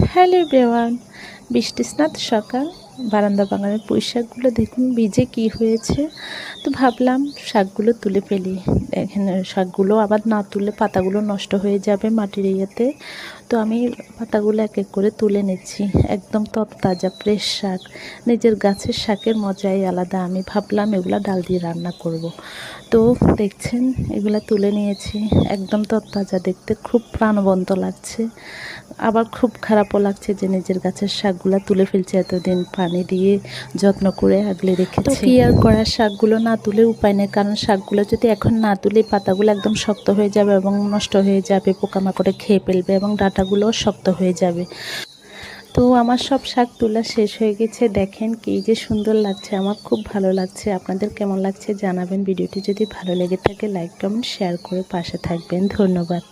Hello everyone, বৃষ্টি স্নাত সকাল। বারান্দা বাগানের পুঁই শাকগুলো দেখুন ভিজে কি হয়েছে। তো ভাবলাম শাকগুলো তুলে ফেলি। দেখেন শাকগুলো আবার না তুলে পাতাগুলো নষ্ট হয়ে যাবে মাটির ইয়েতে। তো আমি পাতাগুলো এক এক করে তুলে নিচ্ছি। একদম তরতাজা ফ্রেশ শাক, নিজের গাছের শাকের মজাই আলাদা। আমি ভাবলাম এগুলা ডাল দিয়ে রান্না করব। তো দেখছেন এগুলা তুলে নিয়েছি, একদম তরতাজা, দেখতে খুব প্রাণবন্ত লাগছে। আবার খুব খারাপও লাগছে যে নিজের গাছের শাকগুলো তুলে ফেলছে, এতদিন পানি দিয়ে যত্ন করে আগলে রেখেছি। তো কি আর করার, শাকগুলো না তুলে উপায় নেই, কারণ শাকগুলো যদি এখন না তুলে পাতাগুলো একদম শক্ত হয়ে যাবে এবং নষ্ট হয়ে যাবে, পোকামাকড়ে খেয়ে ফেলবে এবং ডাঁটাগুলোও শক্ত হয়ে যাবে। তো আমার সব শাক তোলা শেষ হয়ে গেছে। দেখেন কি যে সুন্দর লাগছে, আমার খুব ভালো লাগছে। আপনাদের কেমন লাগছে জানাবেন। ভিডিওটি যদি ভালো লেগে থাকে লাইক কমেন্ট শেয়ার করে পাশে থাকবেন। ধন্যবাদ।